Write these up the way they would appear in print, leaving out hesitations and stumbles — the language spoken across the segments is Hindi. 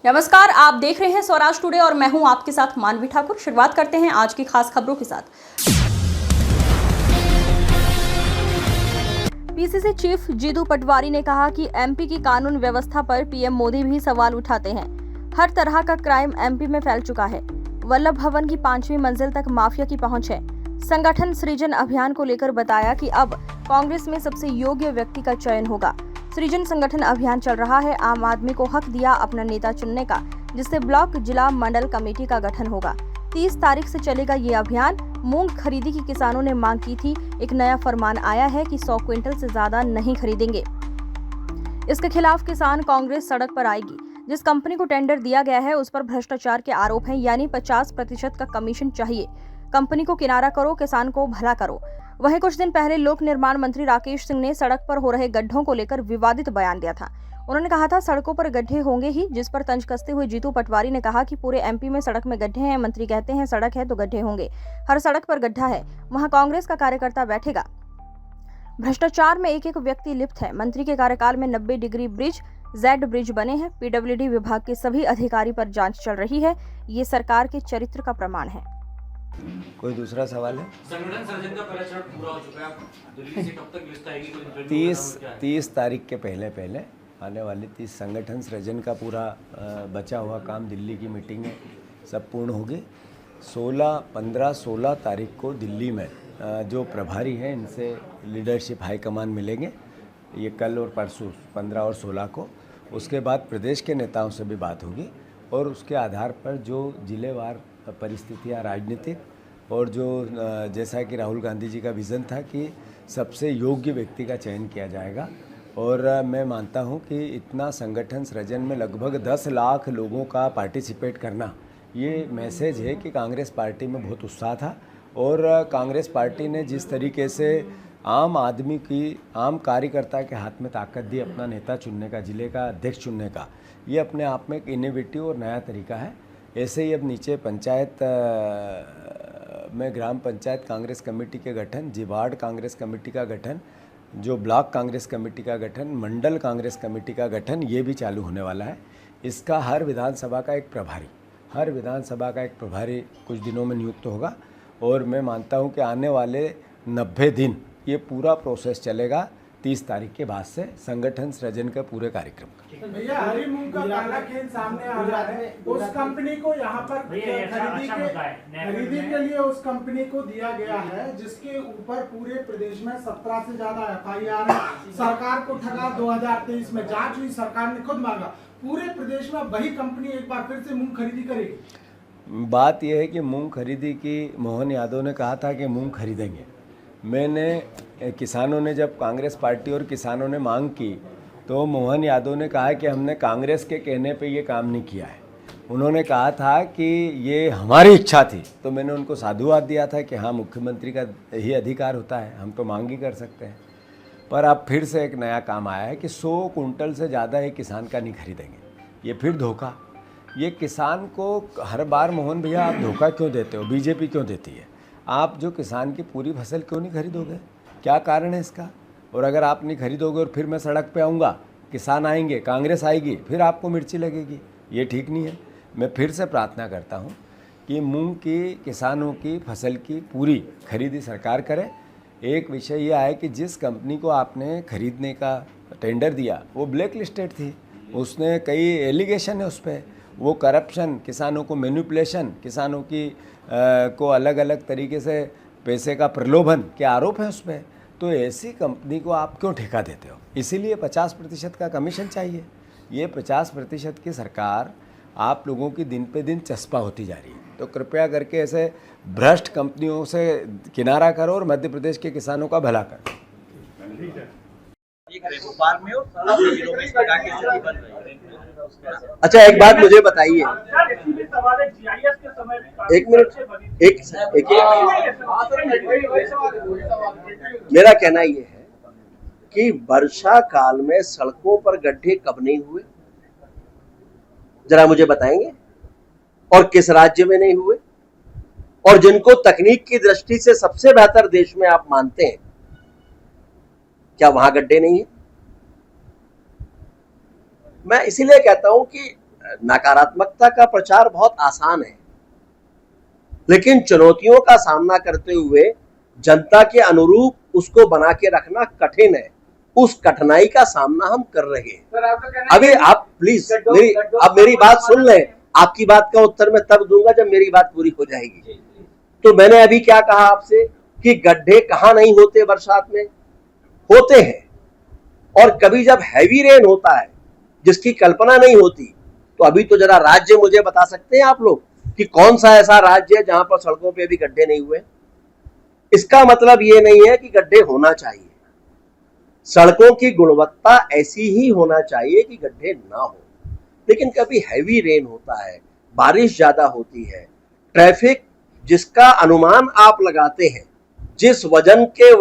नमस्कार, आप देख रहे हैं स्वराज टुडे और मैं हूं आपके साथ मानवी ठाकुर। शुरुआत करते हैं आज की खास खबरों के साथ। पीसीसी चीफ जीतू पटवारी ने कहा कि एमपी की कानून व्यवस्था पर पीएम मोदी भी सवाल उठाते हैं। हर तरह का क्राइम एमपी में फैल चुका है। वल्लभ भवन की 5वीं मंजिल तक माफिया की पहुंच है। संगठन सृजन अभियान को लेकर बताया कि अब कांग्रेस में सबसे योग्य व्यक्ति का चयन होगा। सृजन संगठन अभियान चल रहा है। आम आदमी को हक दिया अपना नेता चुनने का, जिससे ब्लॉक, जिला, मंडल कमेटी का गठन होगा। 30 तारीख से चलेगा ये अभियान। मूंग खरीदी की किसानों ने मांग की थी। एक नया फरमान आया है कि 100 क्विंटल से ज्यादा नहीं खरीदेंगे। इसके खिलाफ किसान कांग्रेस सड़क पर आएगी। जिस कंपनी को टेंडर दिया गया है उस पर भ्रष्टाचार के आरोप हैं, यानी 50% का कमीशन चाहिए। कंपनी को किनारा करो, किसान को भला करो। वहीं कुछ दिन पहले लोक निर्माण मंत्री राकेश सिंह ने सड़क पर हो रहे गड्ढों को लेकर विवादित बयान दिया था। उन्होंने कहा था सड़कों पर गड्ढे होंगे ही, जिस पर तंज कसते हुए जीतू पटवारी ने कहा कि पूरे एमपी में सड़क में गड्ढे हैं। मंत्री कहते हैं सड़क है तो गड्ढे होंगे। हर सड़क पर गड्ढा है, वहां कांग्रेस का कार्यकर्ता बैठेगा। भ्रष्टाचार में एक व्यक्ति लिप्त है। मंत्री के कार्यकाल में 90 डिग्री ब्रिज, जेड ब्रिज बने हैं। पीडब्ल्यूडी विभाग के सभी अधिकारी पर जांच चल रही है। ये सरकार के चरित्र का प्रमाण है। कोई दूसरा सवाल है? संगठन सर्जन का पहला चरण पूरा हो चुका है। दिल्ली से कब तक लिस्ट आएगी? कोई 30 तारीख के पहले आने वाली 30 संगठन सृजन का पूरा बचा हुआ काम, दिल्ली की मीटिंग में सब पूर्ण होगी। 15-16 तारीख को दिल्ली में जो प्रभारी हैं इनसे लीडरशिप हाईकमान मिलेंगे। ये कल और परसों 15 और 16 को। उसके बाद प्रदेश के नेताओं से भी बात होगी और उसके आधार पर जो जिलेवार परिस्थितियाँ राजनीतिक और जो जैसा कि राहुल गांधी जी का विज़न था कि सबसे योग्य व्यक्ति का चयन किया जाएगा। और मैं मानता हूं कि इतना संगठन सृजन में लगभग 10 लाख लोगों का पार्टिसिपेट करना, ये मैसेज है कि कांग्रेस पार्टी में बहुत उत्साह था। और कांग्रेस पार्टी ने जिस तरीके से आम आदमी की, आम कार्यकर्ता के हाथ में ताकत दी अपना नेता चुनने का, जिले का अध्यक्ष चुनने का, ये अपने आप में एक इनोवेटिव और नया तरीका है। ऐसे ही अब नीचे पंचायत में ग्राम पंचायत कांग्रेस कमेटी के गठन, जिवाड़ कांग्रेस कमेटी का गठन, जो ब्लॉक कांग्रेस कमेटी का गठन, मंडल कांग्रेस कमेटी का गठन, ये भी चालू होने वाला है। इसका हर विधानसभा का एक प्रभारी कुछ दिनों में नियुक्त होगा। और मैं मानता हूं कि आने वाले 90 दिन ये पूरा प्रोसेस चलेगा। 30 तारीख के बाद से संगठन सृजन का पूरे कार्यक्रम का। भैया, हरी मूंग का काला खेल सामने आ रहा है। उस कंपनी को यहाँ पर खरीदी के लिए उस कंपनी को दिया गया है, जिसके ऊपर पूरे प्रदेश में 17 से ज्यादा FIR है। सरकार को ठगा। 2023 में जांच हुई, सरकार ने खुद मांगा। पूरे प्रदेश में वही कंपनी एक बार फिर से मूंग खरीदी करेगी। बात यह है कि मूंग खरीदी की मोहन यादव ने कहा था कि मूंग खरीदेंगे। किसानों ने, जब कांग्रेस पार्टी और किसानों ने मांग की तो मोहन यादव ने कहा कि हमने कांग्रेस के कहने पे ये काम नहीं किया है। उन्होंने कहा था कि ये हमारी इच्छा थी। तो मैंने उनको साधुवाद दिया था कि हाँ, मुख्यमंत्री का ही अधिकार होता है, हम तो मांग ही कर सकते हैं। पर अब फिर से एक नया काम आया है कि 100 कुंटल से ज़्यादा एक किसान का नहीं खरीदेंगे। ये फिर धोखा। ये किसान को हर बार, मोहन भैया आप धोखा क्यों देते हो? बीजेपी क्यों देती है? आप जो किसान की पूरी फसल क्यों नहीं खरीदोगे? क्या कारण है इसका? और अगर आप नहीं खरीदोगे और फिर मैं सड़क पे आऊँगा, किसान आएंगे, कांग्रेस आएगी, फिर आपको मिर्ची लगेगी। ये ठीक नहीं है। मैं फिर से प्रार्थना करता हूँ कि मूंग की, किसानों की फसल की पूरी खरीदी सरकार करे। एक विषय यह है कि जिस कंपनी को आपने खरीदने का टेंडर दिया वो ब्लैक लिस्टेड थी। उसने कई एलिगेशन है उस पर, वो करप्शन, किसानों को मैनिपुलेशन, किसानों की को अलग अलग तरीके से पैसे का प्रलोभन के आरोप है उस पर। तो ऐसी कंपनी को आप क्यों ठेका देते हो? इसीलिए 50% का कमीशन चाहिए। ये 50% की सरकार आप लोगों की दिन पे दिन चस्पा होती जा रही है। तो कृपया करके ऐसे भ्रष्ट कंपनियों से किनारा करो और मध्य प्रदेश के किसानों का भला करो। अच्छा, एक बात मुझे बताइए, एक मिनट, मेरा कहना ये है कि वर्षा काल में सड़कों पर गड्ढे कब नहीं हुए, जरा मुझे बताएंगे? और किस राज्य में नहीं हुए? और जिनको तकनीक की दृष्टि से सबसे बेहतर देश में आप मानते हैं, क्या वहां गड्ढे नहीं है? मैं इसीलिए कहता हूं कि नकारात्मकता का प्रचार बहुत आसान है, लेकिन चुनौतियों का सामना करते हुए जनता के अनुरूप उसको बना के रखना कठिन है। उस कठिनाई का सामना हम कर रहे हैं। अभी आप प्लीज मेरी बात सुन लें। आपकी बात का उत्तर मैं तब दूंगा जब मेरी बात पूरी हो जाएगी। तो मैंने अभी क्या कहा आपसे कि गड्ढे कहां नहीं होते, बरसात में होते हैं, और कभी जब हैवी रेन होता है जिसकी कल्पना नहीं होती, तो अभी तो जरा राज्य मुझे बता सकते हैं आप लोग कि कौन सा ऐसा राज्य है जहां पर सड़कों पे भी गड्ढे नहीं हुए। इसका मतलब ये नहीं है कि गड्ढे होना चाहिए, सड़कों की गुणवत्ता ऐसी ही होना चाहिए कि गड्ढे ना हो। लेकिन कभी हैवी रेन होता है, बारिश ज्यादा होती है, ट्रैफिक जिसका अनुमान आप लगाते हैं, जिस वजन के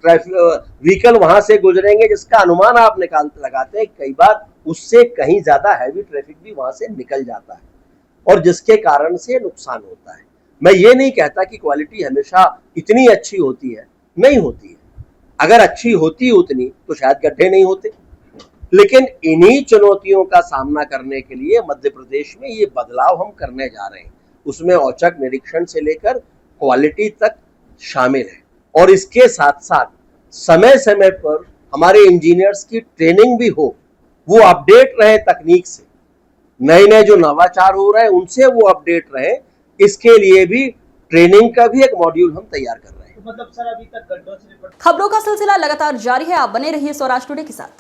व्हीकल वहां से गुजरेंगे जिसका अनुमान आप लगाते हैं, कई बार उससे कहीं ज्यादा हैवी ट्रैफिक भी वहां से निकल जाता है और जिसके कारण से नुकसान होता है। मैं ये नहीं कहता कि क्वालिटी हमेशा इतनी अच्छी होती है, नहीं होती है। अगर अच्छी होती उतनी तो शायद गड्ढे नहीं होते। लेकिन इन्हीं चुनौतियों का सामना करने के लिए मध्य प्रदेश में ये बदलाव हम करने जा रहे हैं। उसमें औचक निरीक्षण से लेकर क्वालिटी तक शामिल है, और इसके साथ साथ समय समय पर हमारे इंजीनियर्स की ट्रेनिंग भी हो, वो अपडेट रहे तकनीक से, नए नए जो नवाचार हो रहे हैं उनसे वो अपडेट रहे। इसके लिए भी ट्रेनिंग का भी एक मॉड्यूल हम तैयार कर रहे हैं। मतलब सर अभी तक गड्ढों से खबरों का सिलसिला लगातार जारी है। आप बने रहिए स्वराज टुडे के साथ।